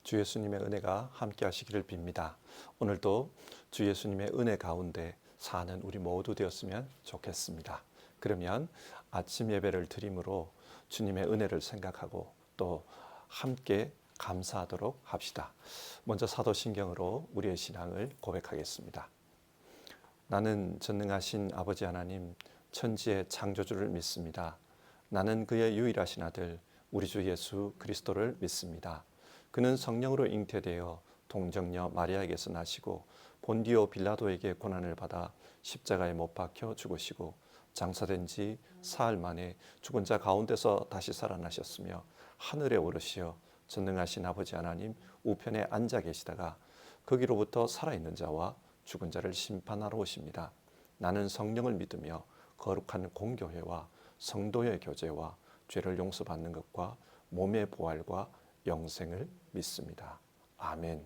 주 예수님의 은혜가 함께 하시기를 빕니다. 오늘도 주 예수님의 은혜 가운데 사는 우리 모두 되었으면 좋겠습니다. 그러면 아침 예배를 드림으로 주님의 은혜를 생각하고 또 함께 감사하도록 합시다. 먼저 사도신경으로 우리의 신앙을 고백하겠습니다. 나는 전능하신 아버지 하나님 천지의 창조주를 믿습니다. 나는 그의 유일하신 아들 우리 주 예수 그리스도를 믿습니다. 그는 성령으로 잉태되어 동정녀 마리아에게서 나시고 본디오 빌라도에게 고난을 받아 십자가에 못 박혀 죽으시고 장사된 지 사흘 만에 죽은 자 가운데서 다시 살아나셨으며 하늘에 오르시어 전능하신 아버지 하나님 우편에 앉아 계시다가 거기로부터 살아있는 자와 죽은 자를 심판하러 오십니다. 나는 성령을 믿으며 거룩한 공교회와 성도의 교제와 죄를 용서받는 것과 몸의 부활과 영생을 믿습니다. 아멘.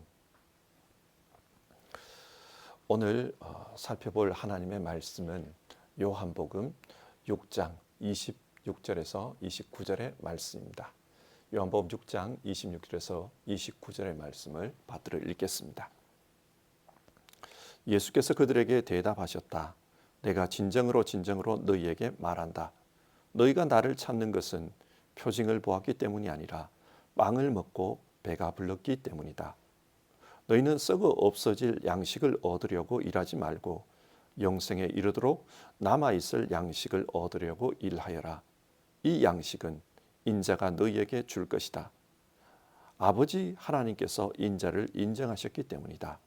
오늘 살펴볼 하나님의 말씀은 요한복음 6장 26절에서 29절의 말씀입니다. 요한복음 6장 26절에서 29절의 말씀을 받들어 읽겠습니다. 예수께서 그들에게 대답하셨다. 내가 진정으로 너희에게 말한다. 너희가 나를 찾는 것은 표징을 보았기 때문이 아니라 빵을 먹고 배가 불렀기 때문이다. 너희는 썩어 없어질 양식을 얻으려고 일하지 말고 영생에 이르도록 남아있을 양식을 얻으려고 일하여라. 이 양식은 인자가 너희에게 줄 것이다. 아버지 하나님께서 인자를 인정하셨기 때문이다.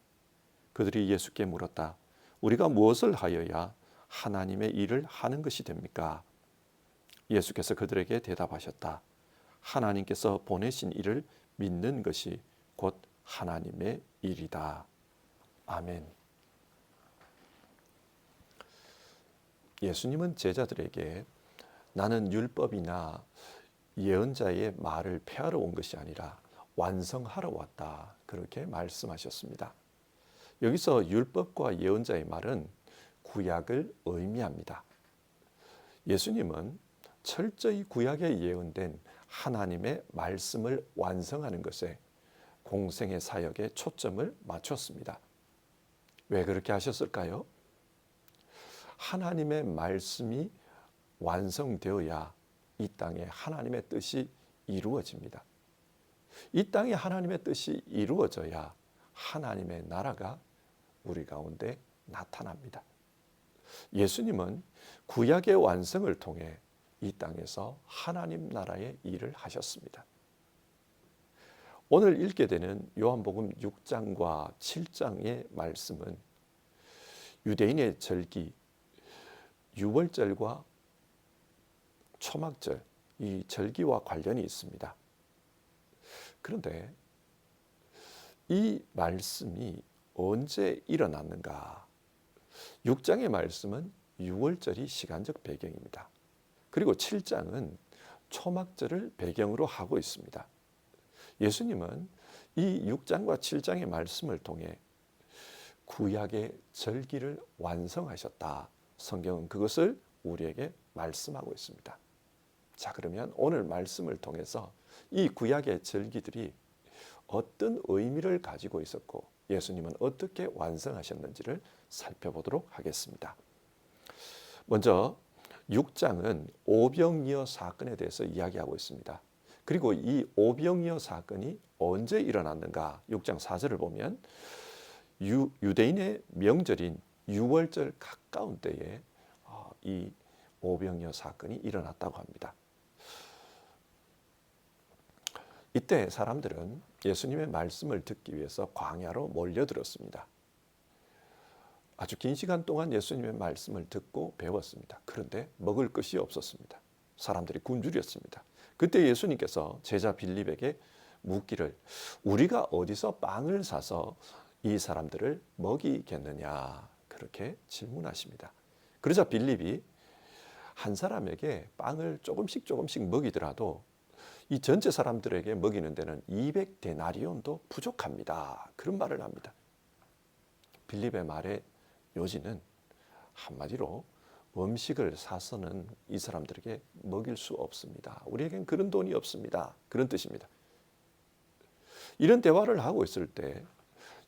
그들이 예수께 물었다. 우리가 무엇을 하여야 하나님의 일을 하는 것이 됩니까? 예수께서 그들에게 대답하셨다. 하나님께서 보내신 일을 믿는 것이 곧 하나님의 일이다. 아멘. 예수님은 제자들에게 나는 율법이나 예언자의 말을 폐하러 온 것이 아니라 완성하러 왔다. 그렇게 말씀하셨습니다. 여기서 율법과 예언자의 말은 구약을 의미합니다. 예수님은 철저히 구약에 예언된 하나님의 말씀을 완성하는 것에 공생의 사역에 초점을 맞췄습니다. 왜 그렇게 하셨을까요? 하나님의 말씀이 완성되어야 이 땅에 하나님의 뜻이 이루어집니다. 이 땅에 하나님의 뜻이 이루어져야 하나님의 나라가 우리 가운데 나타납니다. 예수님은 구약의 완성을 통해 이 땅에서 하나님 나라의 일을 하셨습니다. 오늘 읽게 되는 요한복음 6장과 7장의 말씀은 유대인의 절기, 유월절과 초막절, 이 절기와 관련이 있습니다. 그런데 이 말씀이 언제 일어났는가? 6장의 말씀은 유월절이 시간적 배경입니다. 그리고 7장은 초막절을 배경으로 하고 있습니다. 예수님은 이 6장과 7장의 말씀을 통해 구약의 절기를 완성하셨다. 성경은 그것을 우리에게 말씀하고 있습니다. 자, 그러면 오늘 말씀을 통해서 이 구약의 절기들이 어떤 의미를 가지고 있었고 예수님은 어떻게 완성하셨는지를 살펴보도록 하겠습니다. 먼저 6장은 오병이어 사건에 대해서 이야기하고 있습니다. 그리고 이 오병이어 사건이 언제 일어났는가? 6장 4절을 보면 유대인의 명절인 유월절 가까운 때에 이 오병이어 사건이 일어났다고 합니다. 이때 사람들은 예수님의 말씀을 듣기 위해서 광야로 몰려들었습니다. 아주 긴 시간 동안 예수님의 말씀을 듣고 배웠습니다. 그런데 먹을 것이 없었습니다. 사람들이 굶주렸습니다. 그때 예수님께서 제자 빌립에게 묻기를 우리가 어디서 빵을 사서 이 사람들을 먹이겠느냐 그렇게 질문하십니다. 그러자 빌립이 한 사람에게 빵을 조금씩 먹이더라도 이 전체 사람들에게 먹이는 데는 200데나리온도 부족합니다. 그런 말을 합니다. 빌립의 말의 요지는 한마디로 음식을 사서는 이 사람들에게 먹일 수 없습니다. 우리에겐 그런 돈이 없습니다. 그런 뜻입니다. 이런 대화를 하고 있을 때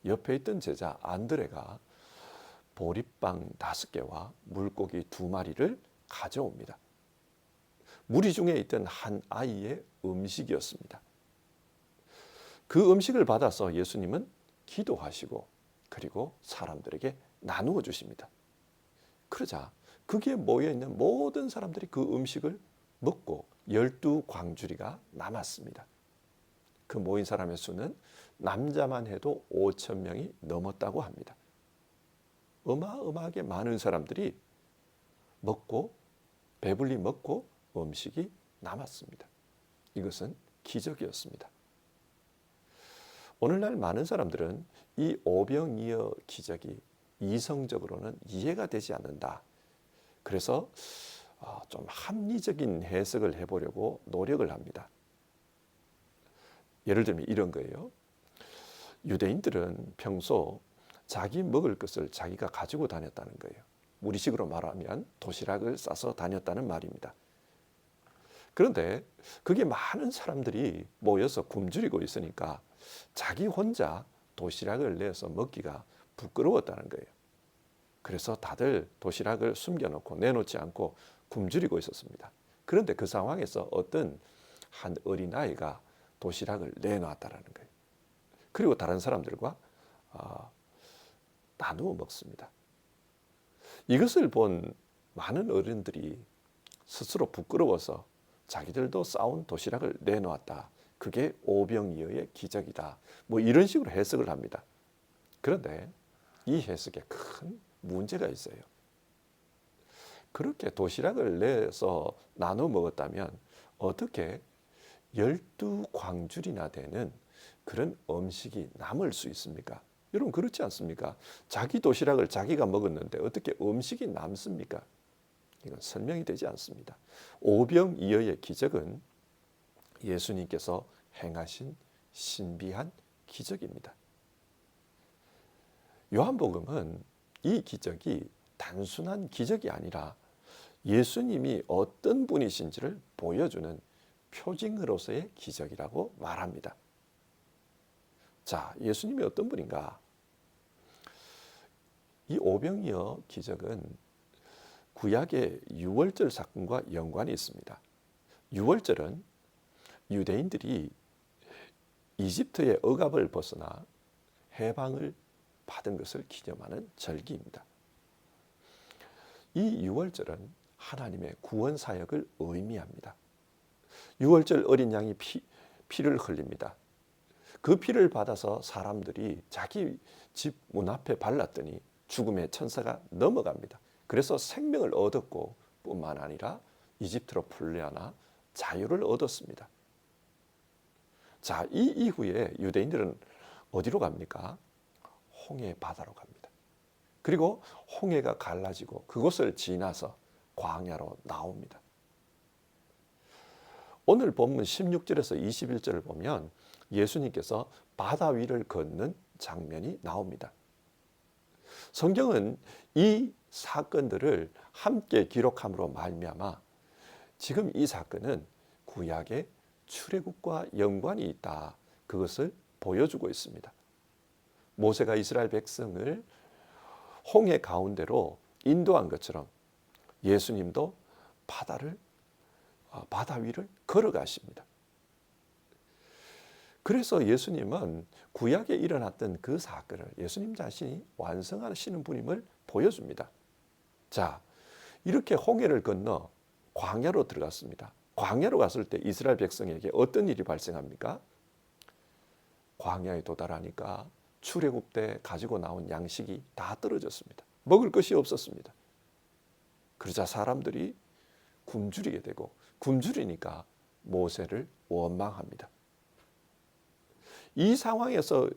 옆에 있던 제자 안드레가 보리빵 5개와 물고기 2마리를 가져옵니다. 무리 중에 있던 한 아이의 음식이었습니다. 그 음식을 받아서 예수님은 기도하시고 그리고 사람들에게 나누어 주십니다. 그러자 거기에 모여있는 모든 사람들이 그 음식을 먹고 12광주리가 남았습니다. 그 모인 사람의 수는 남자만 해도 5,000명이 넘었다고 합니다. 어마어마하게 많은 사람들이 먹고 배불리 먹고 음식이 남았습니다. 이것은 기적이었습니다. 오늘날 많은 사람들은 이 오병이어 기적이 이성적으로는 이해가 되지 않는다. 그래서 좀 합리적인 해석을 해보려고 노력을 합니다. 예를 들면 이런 거예요. 유대인들은 평소 자기 먹을 것을 자기가 가지고 다녔다는 거예요. 우리식으로 말하면 도시락을 싸서 다녔다는 말입니다. 그런데 그게 많은 사람들이 모여서 굶주리고 있으니까 자기 혼자 도시락을 내서 먹기가 부끄러웠다는 거예요. 그래서 다들 도시락을 숨겨놓고 내놓지 않고 굶주리고 있었습니다. 그런데 그 상황에서 어떤 한 어린아이가 도시락을 내놓았다는 거예요. 그리고 다른 사람들과 나누어 먹습니다. 이것을 본 많은 어른들이 스스로 부끄러워서 자기들도 싸운 도시락을 내놓았다. 그게 오병이어의 기적이다. 뭐 이런 식으로 해석을 합니다. 그런데 이 해석에 큰 문제가 있어요. 그렇게 도시락을 내서 나눠 먹었다면 어떻게 12광줄이나 되는 그런 음식이 남을 수 있습니까? 여러분 그렇지 않습니까? 자기 도시락을 자기가 먹었는데 어떻게 음식이 남습니까? 이건 설명이 되지 않습니다. 오병이어의 기적은 예수님께서 행하신 신비한 기적입니다. 요한복음은 이 기적이 단순한 기적이 아니라 예수님이 어떤 분이신지를 보여주는 표징으로서의 기적이라고 말합니다. 자, 예수님이 어떤 분인가? 이 오병이어 기적은 구약의 유월절 사건과 연관이 있습니다. 유월절은 유대인들이 이집트의 억압을 벗어나 해방을 받은 것을 기념하는 절기입니다. 이 유월절은 하나님의 구원 사역을 의미합니다. 유월절 어린 양이 피를 흘립니다. 그 피를 받아서 사람들이 자기 집 문 앞에 발랐더니 죽음의 천사가 넘어갑니다. 그래서 생명을 얻었고 뿐만 아니라 이집트로 풀려나 자유를 얻었습니다. 자, 이 이후에 유대인들은 어디로 갑니까? 홍해 바다로 갑니다. 그리고 홍해가 갈라지고 그곳을 지나서 광야로 나옵니다. 오늘 본문 16절에서 21절을 보면 예수님께서 바다 위를 걷는 장면이 나옵니다. 성경은 이 사건들을 함께 기록함으로 말미암아 지금 이 사건은 구약의 출애굽과 연관이 있다. 그것을 보여주고 있습니다. 모세가 이스라엘 백성을 홍해 가운데로 인도한 것처럼 예수님도 바다 위를 걸어가십니다. 그래서 예수님은 구약에 일어났던 그 사건을 예수님 자신이 완성하시는 분임을 보여줍니다. 자, 이렇게 홍해를 건너 광야로 들어갔습니다. 광야로 갔을 때 이스라엘 백성에게 어떤 일이 발생합니까? 광야에 도달하니까 출애굽 때 가지고 나온 양식이 다 떨어졌습니다. 먹을 것이 없었습니다. 그러자 사람들이 굶주리게 되고 굶주리니까 모세를 원망합니다. 이 상황에서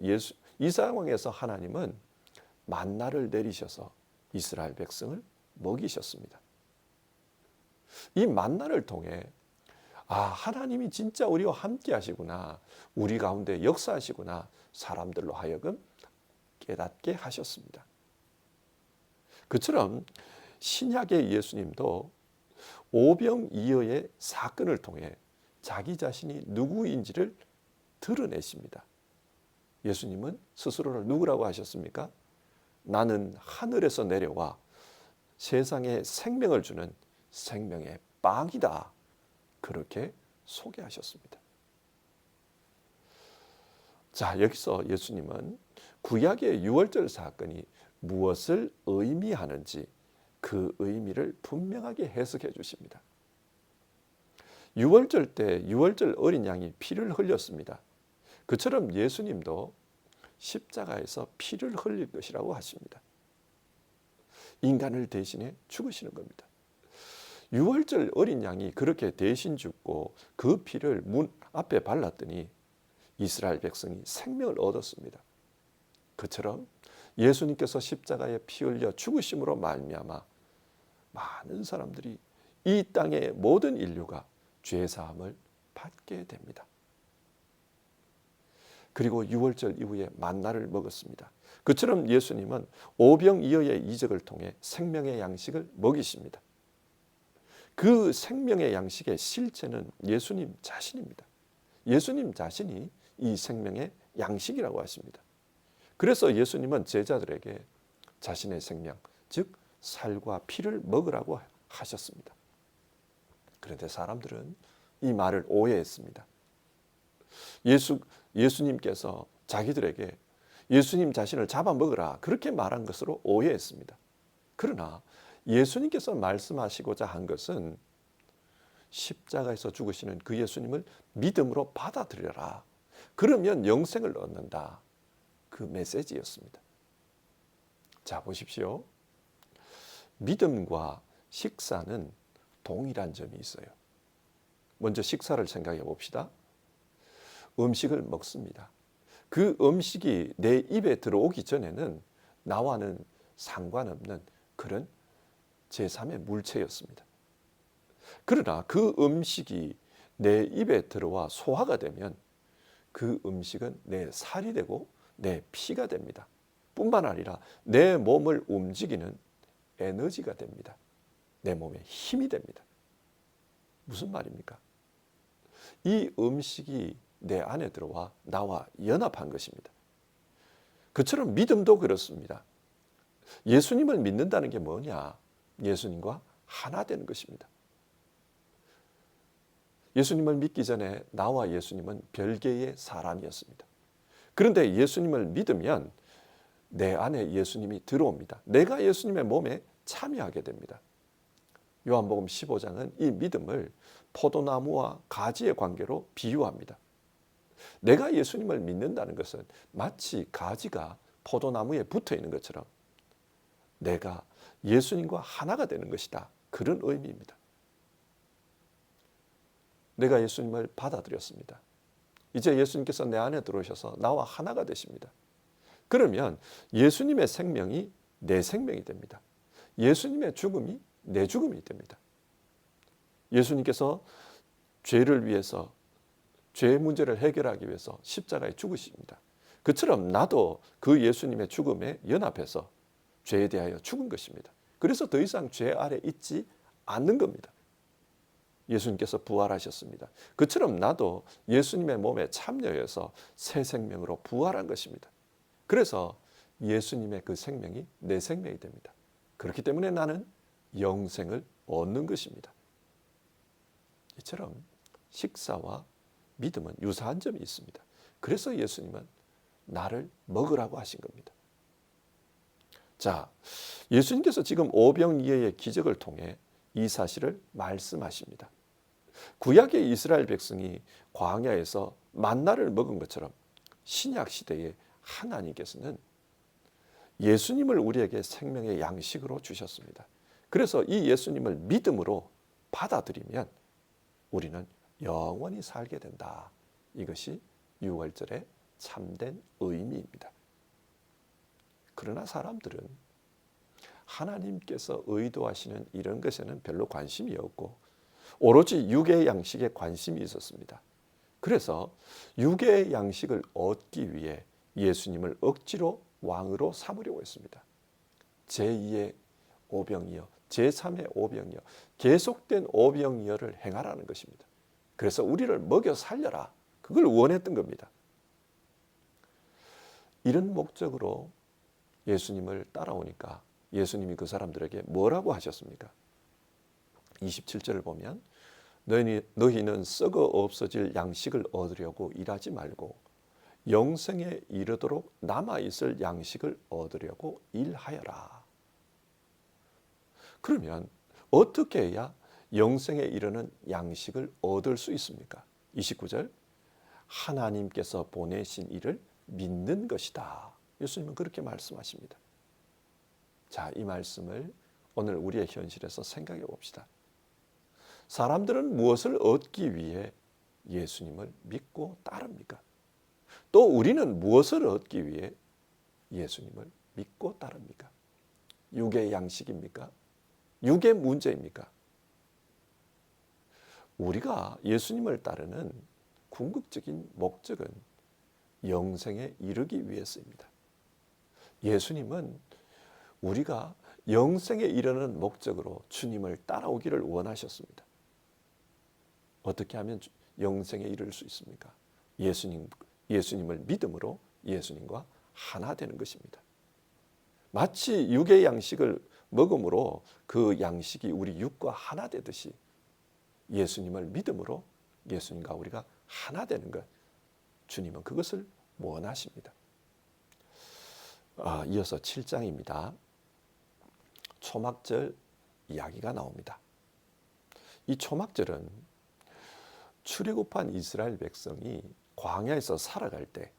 하나님은 만나를 내리셔서 이스라엘 백성을 먹이셨습니다. 이 만나를 통해 하나님이 진짜 우리와 함께 하시구나. 우리 가운데 역사하시구나. 사람들로 하여금 깨닫게 하셨습니다. 그처럼 신약의 예수님도 오병이어의 사건을 통해 자기 자신이 누구인지를 드러내십니다. 예수님은 스스로를 누구라고 하셨습니까? 나는 하늘에서 내려와 세상에 생명을 주는 생명의 빵이다. 그렇게 소개하셨습니다. 자, 여기서 예수님은 구약의 유월절 사건이 무엇을 의미하는지 그 의미를 분명하게 해석해 주십니다. 유월절 때 유월절 어린 양이 피를 흘렸습니다. 그처럼 예수님도 십자가에서 피를 흘릴 것이라고 하십니다. 인간을 대신해 죽으시는 겁니다. 유월절 어린 양이 그렇게 대신 죽고 그 피를 문 앞에 발랐더니 이스라엘 백성이 생명을 얻었습니다. 그처럼 예수님께서 십자가에 피 흘려 죽으심으로 말미암아 많은 사람들이 이 땅의 모든 인류가 죄 사함을 받게 됩니다. 그리고 유월절 이후에 만나를 먹었습니다. 그처럼 예수님은 오병이어의 이적을 통해 생명의 양식을 먹이십니다. 그 생명의 양식의 실체는 예수님 자신입니다. 예수님 자신이 이 생명의 양식이라고 하십니다. 그래서 예수님은 제자들에게 자신의 생명, 즉 살과 피를 먹으라고 하셨습니다. 그런데 사람들은 이 말을 오해했습니다. 예수님께서 자기들에게 예수님 자신을 잡아먹으라 그렇게 말한 것으로 오해했습니다. 그러나 예수님께서 말씀하시고자 한 것은 십자가에서 죽으시는 그 예수님을 믿음으로 받아들여라. 그러면 영생을 얻는다. 그 메시지였습니다. 자, 보십시오. 믿음과 식사는 동일한 점이 있어요. 먼저 식사를 생각해 봅시다. 음식을 먹습니다. 그 음식이 내 입에 들어오기 전에는 나와는 상관없는 그런 제3의 물체였습니다. 그러나 그 음식이 내 입에 들어와 소화가 되면 그 음식은 내 살이 되고 내 피가 됩니다. 뿐만 아니라 내 몸을 움직이는 에너지가 됩니다. 내 몸에 힘이 됩니다. 무슨 말입니까? 이 음식이 내 안에 들어와 나와 연합한 것입니다. 그처럼 믿음도 그렇습니다. 예수님을 믿는다는 게 뭐냐? 예수님과 하나 되는 것입니다. 예수님을 믿기 전에 나와 예수님은 별개의 사람이었습니다. 그런데 예수님을 믿으면 내 안에 예수님이 들어옵니다. 내가 예수님의 몸에 참여하게 됩니다. 요한복음 15장은 이 믿음을 포도나무와 가지의 관계로 비유합니다. 내가 예수님을 믿는다는 것은 마치 가지가 포도나무에 붙어 있는 것처럼 내가 예수님과 하나가 되는 것이다. 그런 의미입니다. 내가 예수님을 받아들였습니다. 이제 예수님께서 내 안에 들어오셔서 나와 하나가 되십니다. 그러면 예수님의 생명이 내 생명이 됩니다. 예수님의 죽음이 내 죽음이 됩니다. 예수님께서 죄를 위해서 죄의 문제를 해결하기 위해서 십자가에 죽으십니다. 그처럼 나도 그 예수님의 죽음에 연합해서 죄에 대하여 죽은 것입니다. 그래서 더 이상 죄 아래 있지 않는 겁니다. 예수님께서 부활하셨습니다. 그처럼 나도 예수님의 몸에 참여해서 새 생명으로 부활한 것입니다. 그래서 예수님의 그 생명이 내 생명이 됩니다. 그렇기 때문에 나는 영생을 얻는 것입니다. 이처럼 식사와 믿음은 유사한 점이 있습니다. 그래서 예수님은 나를 먹으라고 하신 겁니다. 자, 예수님께서 지금 오병이어의 기적을 통해 이 사실을 말씀하십니다. 구약의 이스라엘 백성이 광야에서 만나를 먹은 것처럼 신약 시대에 하나님께서는 예수님을 우리에게 생명의 양식으로 주셨습니다. 그래서 이 예수님을 믿음으로 받아들이면 우리는 영원히 살게 된다. 이것이 유월절의 참된 의미입니다. 그러나 사람들은 하나님께서 의도하시는 이런 것에는 별로 관심이 없고 오로지 육의 양식에 관심이 있었습니다. 그래서 육의 양식을 얻기 위해 예수님을 억지로 왕으로 삼으려고 했습니다. 제2의 오병이어, 제3의 오병이어, 계속된 오병이어를 행하라는 것입니다. 그래서 우리를 먹여 살려라. 그걸 원했던 겁니다. 이런 목적으로 예수님을 따라오니까 예수님이 그 사람들에게 뭐라고 하셨습니까? 27절을 보면 너희는 썩어 없어질 양식을 얻으려고 일하지 말고 영생에 이르도록 남아있을 양식을 얻으려고 일하여라. 그러면 어떻게 해야 영생에 이르는 양식을 얻을 수 있습니까? 29절 하나님께서 보내신 이를 믿는 것이다. 예수님은 그렇게 말씀하십니다. 자, 이 말씀을 오늘 우리의 현실에서 생각해 봅시다. 사람들은 무엇을 얻기 위해 예수님을 믿고 따릅니까? 또 우리는 무엇을 얻기 위해 예수님을 믿고 따릅니까? 육의 양식입니까? 육의 문제입니까? 우리가 예수님을 따르는 궁극적인 목적은 영생에 이르기 위해서입니다. 예수님은 우리가 영생에 이르는 목적으로 주님을 따라오기를 원하셨습니다. 어떻게 하면 영생에 이를 수 있습니까? 예수님을 믿음으로 예수님과 하나 되는 것입니다. 마치 육의 양식을 먹음으로 그 양식이 우리 육과 하나 되듯이 예수님을 믿음으로 예수님과 우리가 하나 되는 것, 주님은 그것을 원하십니다. 이어서 7장입니다. 초막절 이야기가 나옵니다. 이 초막절은 출애굽한 이스라엘 백성이 광야에서 살아갈 때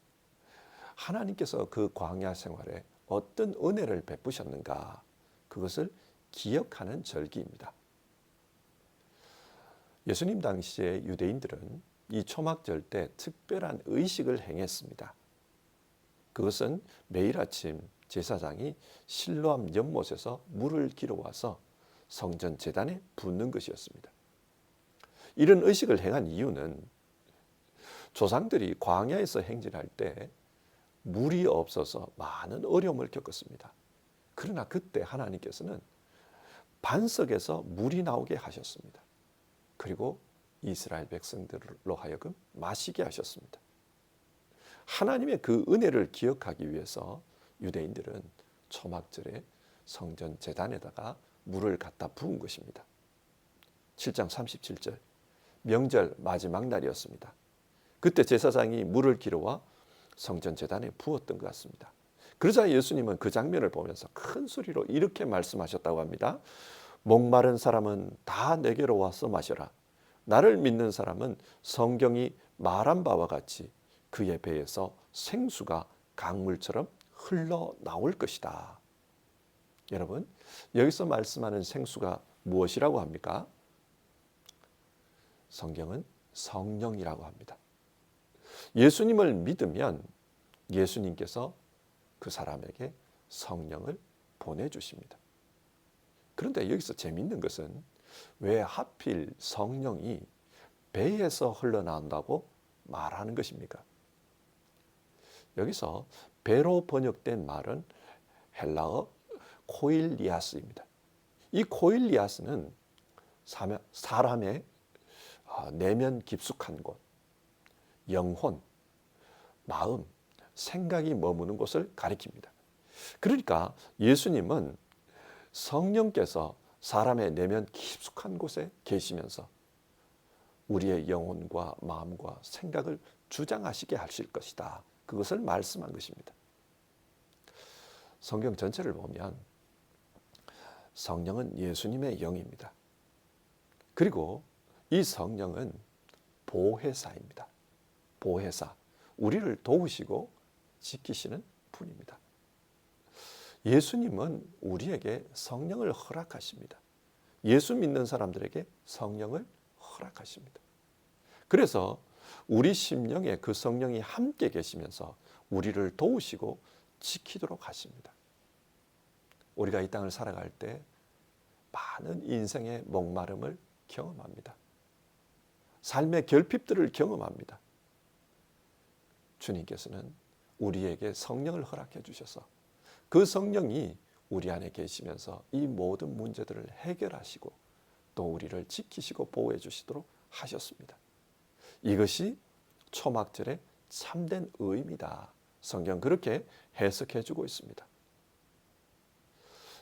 하나님께서 그 광야 생활에 어떤 은혜를 베푸셨는가, 그것을 기억하는 절기입니다. 예수님 당시에 유대인들은 이 초막절 때 특별한 의식을 행했습니다. 그것은 매일 아침 제사장이 실로암 연못에서 물을 길어와서 성전 제단에 붓는 것이었습니다. 이런 의식을 행한 이유는 조상들이 광야에서 행진할 때 물이 없어서 많은 어려움을 겪었습니다. 그러나 그때 하나님께서는 반석에서 물이 나오게 하셨습니다. 그리고 이스라엘 백성들로 하여금 마시게 하셨습니다. 하나님의 그 은혜를 기억하기 위해서 유대인들은 초막절에 성전 제단에다가 물을 갖다 부은 것입니다. 7장 37절 명절 마지막 날이었습니다. 그때 제사장이 물을 길어와 성전 제단에 부었던 것 같습니다. 그러자 예수님은 그 장면을 보면서 큰 소리로 이렇게 말씀하셨다고 합니다. 목마른 사람은 다 내게로 와서 마셔라. 나를 믿는 사람은 성경이 말한 바와 같이 그의 배에서 생수가 강물처럼 흘러나올 것이다. 여러분, 여기서 말씀하는 생수가 무엇이라고 합니까? 성경은 성령이라고 합니다. 예수님을 믿으면 예수님께서 그 사람에게 성령을 보내주십니다. 그런데 여기서 재미있는 것은 왜 하필 성령이 배에서 흘러나온다고 말하는 것입니까? 여기서 배로 번역된 말은 헬라어 코일리아스입니다. 이 코일리아스는 사람의 내면 깊숙한 곳, 영혼, 마음, 생각이 머무는 곳을 가리킵니다. 그러니까 예수님은 성령께서 사람의 내면 깊숙한 곳에 계시면서 우리의 영혼과 마음과 생각을 주장하시게 하실 것이다. 그것을 말씀한 것입니다. 성경 전체를 보면 성령은 예수님의 영입니다. 그리고 이 성령은 보혜사입니다. 보혜사, 우리를 도우시고 지키시는 분입니다. 예수님은 우리에게 성령을 허락하십니다. 예수 믿는 사람들에게 성령을 허락하십니다. 그래서 우리 심령에 그 성령이 함께 계시면서 우리를 도우시고 지키도록 하십니다. 우리가 이 땅을 살아갈 때 많은 인생의 목마름을 경험합니다. 삶의 결핍들을 경험합니다. 주님께서는 우리에게 성령을 허락해 주셔서 그 성령이 우리 안에 계시면서 이 모든 문제들을 해결하시고 또 우리를 지키시고 보호해 주시도록 하셨습니다. 이것이 초막절의 참된 의미다. 성경 그렇게 해석해 주고 있습니다.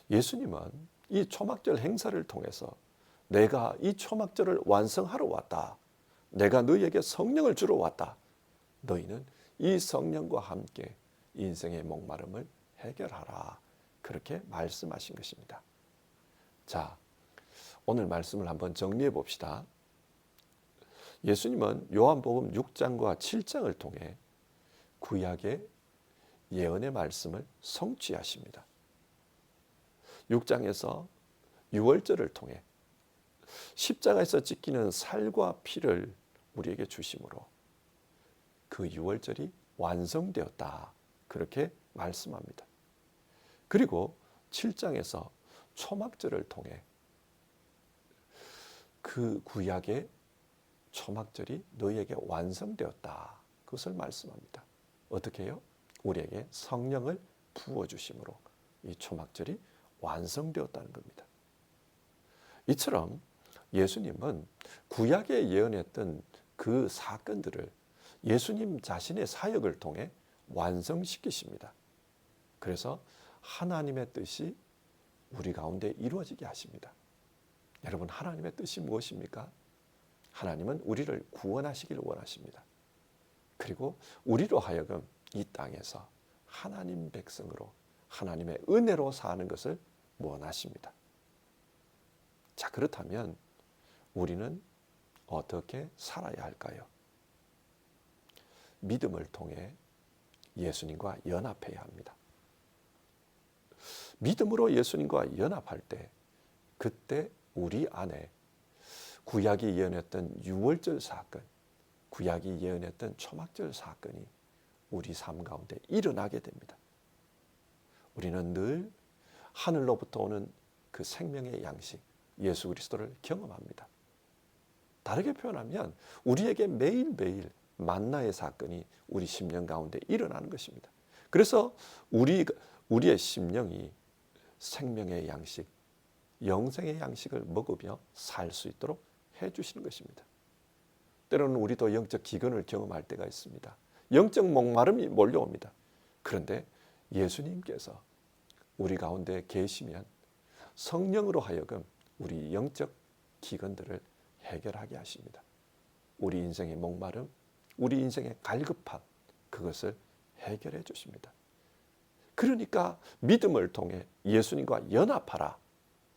예수님은 이 초막절 행사를 통해서 내가 이 초막절을 완성하러 왔다. 내가 너희에게 성령을 주러 왔다. 너희는 이 성령과 함께 인생의 목마름을 해결하라. 그렇게 말씀하신 것입니다. 자, 오늘 말씀을 한번 정리해 봅시다. 예수님은 요한복음 6장과 7장을 통해 구약의 예언의 말씀을 성취하십니다. 6장에서 유월절을 통해 십자가에서 찢기는 살과 피를 우리에게 주심으로 그 유월절이 완성되었다. 그렇게 말씀합니다. 그리고 7장에서 초막절을 통해 그 구약의 초막절이 너희에게 완성되었다. 그것을 말씀합니다. 어떻게 해요? 우리에게 성령을 부어주심으로 이 초막절이 완성되었다는 겁니다. 이처럼 예수님은 구약에 예언했던 그 사건들을 예수님 자신의 사역을 통해 완성시키십니다. 그래서 하나님의 뜻이 우리 가운데 이루어지게 하십니다. 여러분, 하나님의 뜻이 무엇입니까? 하나님은 우리를 구원하시기를 원하십니다. 그리고 우리로 하여금 이 땅에서 하나님 백성으로 하나님의 은혜로 사는 것을 원하십니다. 자, 그렇다면 우리는 어떻게 살아야 할까요? 믿음을 통해 예수님과 연합해야 합니다. 믿음으로 예수님과 연합할 때 그때 우리 안에 구약이 예언했던 유월절 사건, 구약이 예언했던 초막절 사건이 우리 삶 가운데 일어나게 됩니다. 우리는 늘 하늘로부터 오는 그 생명의 양식 예수 그리스도를 경험합니다. 다르게 표현하면 우리에게 매일매일 만나의 사건이 우리 심령 가운데 일어나는 것입니다. 그래서 우리의 심령이 생명의 양식, 영생의 양식을 먹으며 살 수 있도록 해주시는 것입니다. 때로는 우리도 영적 기근을 경험할 때가 있습니다. 영적 목마름이 몰려옵니다. 그런데 예수님께서 우리 가운데 계시면 성령으로 하여금 우리 영적 기근들을 해결하게 하십니다. 우리 인생의 목마름, 우리 인생의 갈급함, 그것을 해결해 주십니다. 그러니까 믿음을 통해 예수님과 연합하라.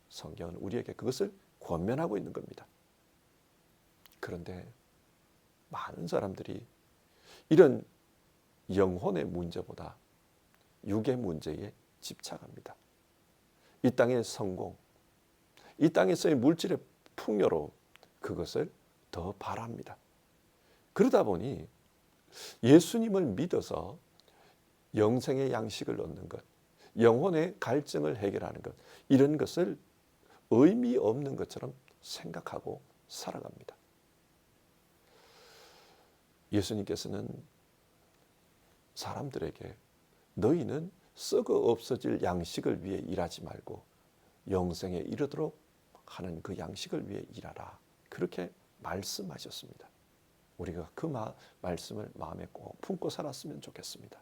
성경은 우리에게 그것을 권면하고 있는 겁니다. 그런데 많은 사람들이 이런 영혼의 문제보다 육의 문제에 집착합니다. 이 땅의 성공, 이 땅에서의 물질의 풍요로 그것을 더 바랍니다. 그러다 보니 예수님을 믿어서 영생의 양식을 얻는 것, 영혼의 갈증을 해결하는 것, 이런 것을 의미 없는 것처럼 생각하고 살아갑니다. 예수님께서는 사람들에게 너희는 썩어 없어질 양식을 위해 일하지 말고 영생에 이르도록 하는 그 양식을 위해 일하라. 그렇게 말씀하셨습니다. 우리가 그 말씀을 마음에 꼭 품고 살았으면 좋겠습니다.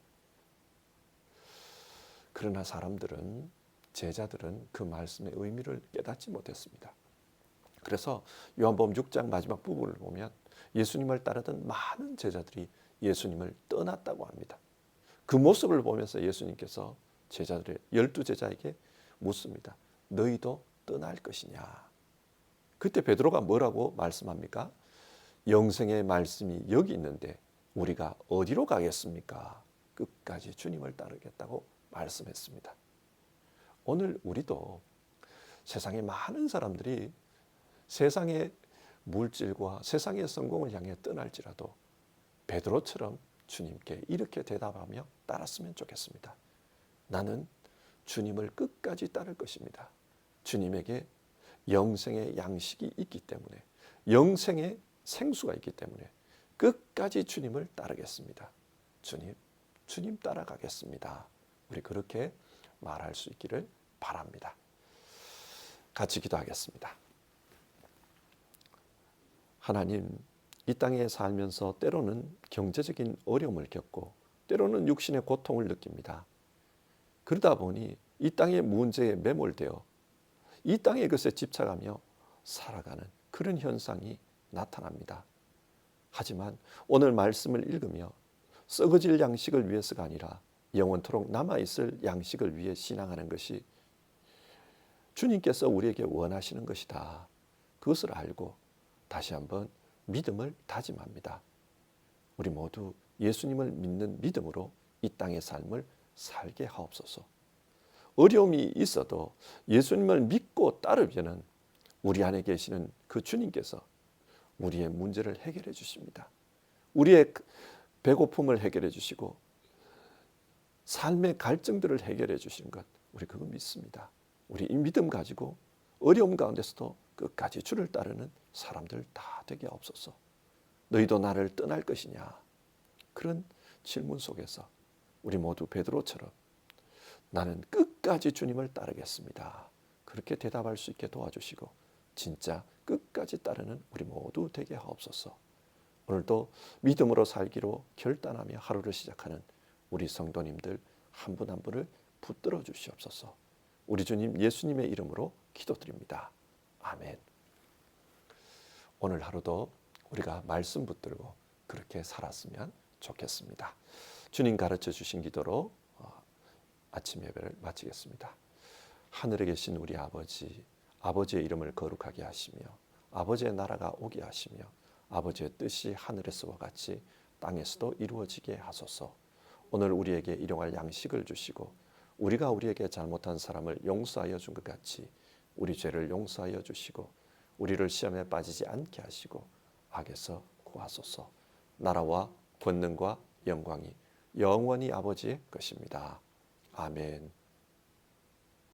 그러나 사람들은, 제자들은 그 말씀의 의미를 깨닫지 못했습니다. 그래서 요한복음 6장 마지막 부분을 보면 예수님을 따르던 많은 제자들이 예수님을 떠났다고 합니다. 그 모습을 보면서 예수님께서 제자들의 12제자에게 묻습니다. 너희도 떠날 것이냐? 그때 베드로가 뭐라고 말씀합니까? 영생의 말씀이 여기 있는데 우리가 어디로 가겠습니까? 끝까지 주님을 따르겠다고 말씀했습니다. 오늘 우리도 세상에 많은 사람들이 세상의 물질과 세상의 성공을 향해 떠날지라도 베드로처럼 주님께 이렇게 대답하며 따랐으면 좋겠습니다. 나는 주님을 끝까지 따를 것입니다. 주님에게 영생의 양식이 있기 때문에, 영생의 생수가 있기 때문에 끝까지 주님을 따르겠습니다. 주님 따라가겠습니다. 우리 그렇게 말할 수 있기를 바랍니다. 같이 기도하겠습니다. 하나님, 이 땅에 살면서 때로는 경제적인 어려움을 겪고 때로는 육신의 고통을 느낍니다. 그러다 보니 이 땅의 문제에 매몰되어 이 땅의 것에 집착하며 살아가는 그런 현상이 나타납니다. 하지만 오늘 말씀을 읽으며 썩어질 양식을 위해서가 아니라 영원토록 남아있을 양식을 위해 신앙하는 것이 주님께서 우리에게 원하시는 것이다. 그것을 알고 다시 한번 믿음을 다짐합니다. 우리 모두 예수님을 믿는 믿음으로 이 땅의 삶을 살게 하옵소서. 어려움이 있어도 예수님을 믿고 따르면 우리 안에 계시는 그 주님께서 우리의 문제를 해결해 주십니다. 우리의 배고픔을 해결해 주시고 삶의 갈증들을 해결해 주시는 것, 우리 그거 믿습니다. 우리 이 믿음 가지고 어려움 가운데서도 끝까지 주를 따르는 사람들 다 되게 하옵소서. 너희도 나를 떠날 것이냐? 그런 질문 속에서 우리 모두 베드로처럼 나는 끝까지 주님을 따르겠습니다. 그렇게 대답할 수 있게 도와주시고 진짜 끝까지 따르는 우리 모두 되게 하옵소서. 오늘도 믿음으로 살기로 결단하며 하루를 시작하는 우리 성도님들 한 분 한 분을 붙들어 주시옵소서. 우리 주님 예수님의 이름으로 기도드립니다. 아멘. 오늘 하루도 우리가 말씀 붙들고 그렇게 살았으면 좋겠습니다. 주님 가르쳐 주신 기도로 아침 예배를 마치겠습니다. 하늘에 계신 우리 아버지, 아버지의 이름을 거룩하게 하시며 아버지의 나라가 오게 하시며 아버지의 뜻이 하늘에서와 같이 땅에서도 이루어지게 하소서. 오늘 우리에게 일용할 양식을 주시고 우리가 우리에게 잘못한 사람을 용서하여 준 것 같이 우리 죄를 용서하여 주시고 우리를 시험에 빠지지 않게 하시고 악에서 구하소서. 나라와 권능과 영광이 영원히 아버지의 것입니다. 아멘.